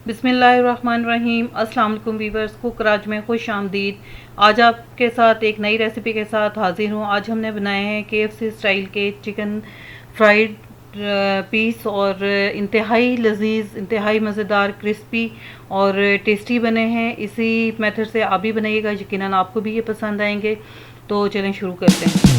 बिस्मिल्लाहिर्रहमानिर्रहीम। अस्सलाम वालेकुम वीवर्स, कुक राज में खुश आमदीद। आज आपके साथ एक नई रेसिपी के साथ हाजिर हूँ। आज हमने बनाए हैं KFC स्टाइल के चिकन फ्राइड पीस और इंतहाई लजीज, इंतहाई मज़ेदार, क्रिस्पी और टेस्टी बने हैं। इसी मेथड से आप भी बनाइएगा, यकीनन आपको भी ये पसंद आएंगे। तो चलें शुरू करते हैं।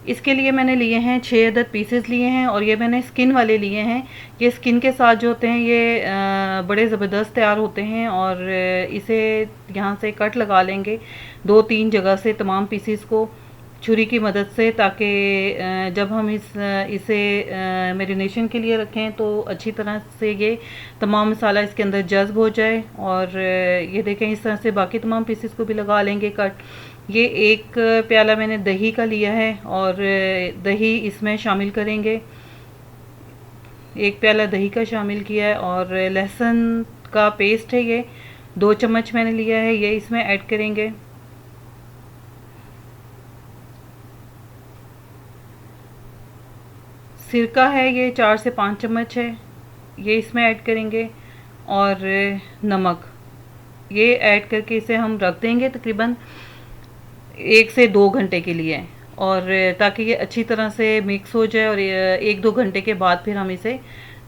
इसके लिए मैंने लिए हैं 6 अदद पीसेस लिए हैं और ये मैंने स्किन वाले लिए हैं। ये स्किन के साथ जो होते हैं ये बड़े ज़बरदस्त तैयार होते हैं और इसे यहाँ से कट लगा लेंगे 2-3 जगह से तमाम पीसेस को छुरी की मदद से, ताकि जब हम इसे मैरिनेशन के लिए रखें तो अच्छी तरह से ये तमाम मसाला इसके अंदर जज्ब हो जाए। और ये देखें, इस तरह से बाकी तमाम पीसेस को भी लगा लेंगे कट। ये एक प्याला मैंने दही का लिया है और दही इसमें शामिल करेंगे। एक प्याला दही का शामिल किया है और लहसुन का पेस्ट है, ये 2 चम्मच मैंने लिया है, ये इसमें ऐड करेंगे। सिरका है, ये 4 से 5 चम्मच है, ये इसमें ऐड करेंगे। और नमक ये ऐड करके इसे हम रख देंगे तकरीबन 1 से 2 घंटे के लिए, और ताकि ये अच्छी तरह से मिक्स हो जाए। और 1-2 घंटे के बाद फिर हम इसे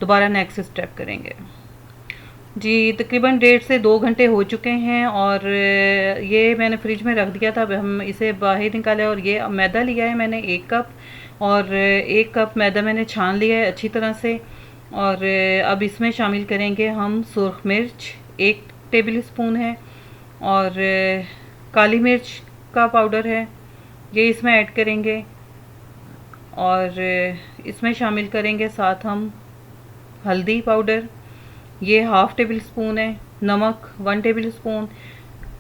दोबारा नेक्स्ट स्टेप करेंगे। जी, तकरीबन 1.5 से 2 घंटे हो चुके हैं और ये मैंने फ्रिज में रख दिया था। अब हम इसे बाहर निकाला और ये मैदा लिया है मैंने 1 कप, और 1 कप मैदा मैंने छान लिया है अच्छी तरह से। और अब इसमें शामिल करेंगे हम सुर्ख मिर्च 1 टेबल स्पून है, और काली मिर्च का पाउडर है, ये इसमें ऐड करेंगे। और इसमें शामिल करेंगे साथ हम हल्दी पाउडर, ये 1/2 टेबल स्पून है। नमक 1 टेबल स्पून,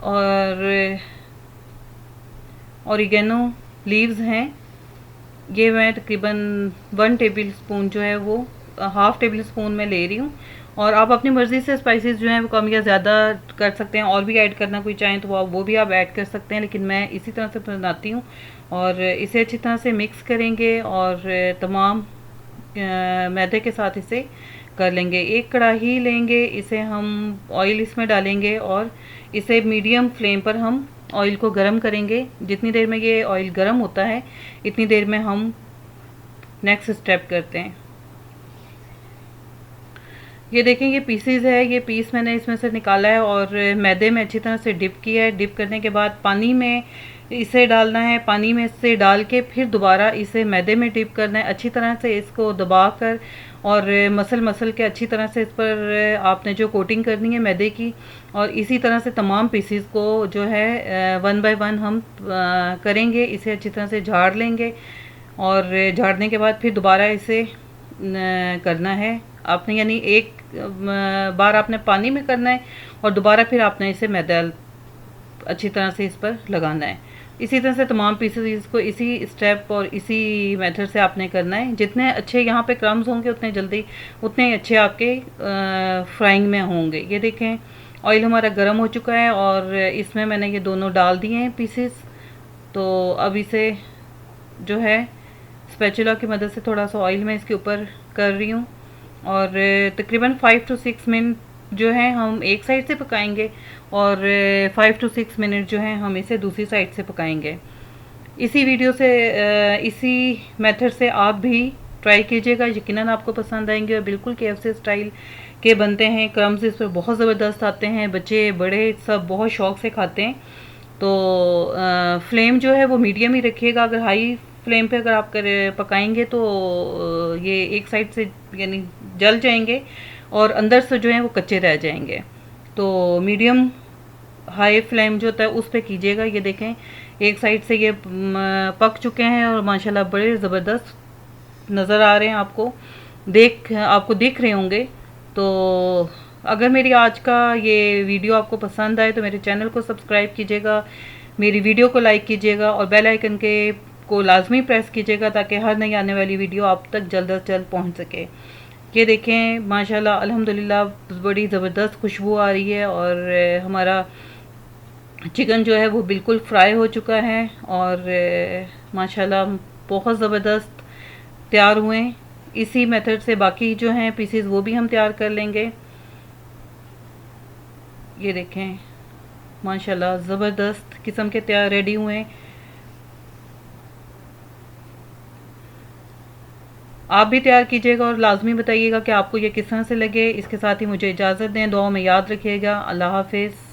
और ऑरिगेनो लीव्स हैं, ये मैं तकरीबन 1 टेबल स्पून जो है वो 1/2 टेबल स्पून में ले रही हूँ। और आप अपनी मर्ज़ी से स्पाइसेस जो हैं वो कम या ज़्यादा कर सकते हैं, और भी ऐड करना कोई चाहें तो वो भी आप ऐड कर सकते हैं, लेकिन मैं इसी तरह से बनाती हूँ। और इसे अच्छी तरह से मिक्स करेंगे और तमाम मैदे के साथ इसे कर लेंगे। एक कढ़ाई लेंगे, इसे हम ऑयल इसमें डालेंगे और इसे मीडियम फ्लेम पर हम ऑयल को गरम करेंगे। जितनी देर में ये ऑयल गरम होता है इतनी देर में हम नेक्स्ट स्टेप करते हैं। ये देखें, ये पीसेस है, ये पीस मैंने इसमें से निकाला है और मैदे में अच्छी तरह से डिप किया है। डिप करने के बाद पानी में इसे डालना है, पानी में से डाल के फिर दोबारा इसे मैदे में डिप करना है। अच्छी तरह से इसको दबा कर और मसल के अच्छी तरह से इस पर आपने जो कोटिंग करनी है मैदे की। और इसी तरह से तमाम पीसेस को जो है 1 बाय 1 हम करेंगे। इसे अच्छी तरह से झाड़ लेंगे और झाड़ने के बाद फिर दोबारा इसे करना है आपने, यानी एक बार आपने पानी में करना है और दोबारा फिर आपने इसे मैदा अच्छी तरह से इस पर लगाना है। इसी तरह से तमाम पीसेस इसको इसी स्टेप और इसी मेथड से आपने करना है। जितने अच्छे यहाँ पे क्रम्स होंगे उतने ही अच्छे आपके फ्राइंग में होंगे। ये देखें, ऑयल हमारा गर्म हो चुका है और इसमें मैंने ये दोनों डाल दिए हैं पीसेस। तो अब इसे जो है स्पैचुला की मदद से थोड़ा सा ऑयल मैं इसके ऊपर कर रही हूँ, और तकरीबन 5 to 6 मिनट जो है हम एक साइड से पकाएंगे और 5 to 6 मिनट जो है हम इसे दूसरी साइड से पकाएंगे। इसी वीडियो से इसी मेथड से आप भी ट्राई कीजिएगा, यकीनन आपको पसंद आएंगे और बिल्कुल KFC स्टाइल के बनते हैं। क्रम्स इस पर बहुत ज़बरदस्त आते हैं, बच्चे बड़े सब बहुत शौक़ से खाते हैं। तो फ्लेम जो है वो मीडियम ही रखिएगा। अगर हाई फ्लेम पे अगर आप पकाएंगे तो ये एक साइड से यानी जल जाएंगे और अंदर से जो है वो कच्चे रह जाएंगे। तो मीडियम हाई फ्लेम जो होता है उस पे कीजिएगा। ये देखें, एक साइड से ये पक चुके हैं और माशाल्लाह बड़े ज़बरदस्त नज़र आ रहे हैं, आपको दिख रहे होंगे। तो अगर मेरी आज का ये वीडियो आपको पसंद आए तो मेरे चैनल को सब्सक्राइब कीजिएगा, मेरी वीडियो को लाइक कीजिएगा और बेल आइकन को लाजमी प्रेस कीजिएगा, ताकि हर नई आने वाली वीडियो आप तक जल्द अज जल्द पहुंच सके। ये देखें, माशाल्लाह अल्हम्दुलिल्लाह बड़ी ज़बरदस्त खुशबू आ रही है और हमारा चिकन जो है वो बिल्कुल फ्राई हो चुका है और माशाल्लाह बहुत ज़बरदस्त तैयार हुए। इसी मेथड से बाकी जो हैं पीसेस वो भी हम तैयार कर लेंगे। ये देखें माशाल्लाह ज़बरदस्त किस्म के तैयार रेडी हुए। आप भी तैयार कीजिएगा और लाजमी बताइएगा कि आपको ये किस तरह से लगे। इसके साथ ही मुझे इजाज़त दें, दुआओं में याद रखिएगा। अल्लाह हाफिज़।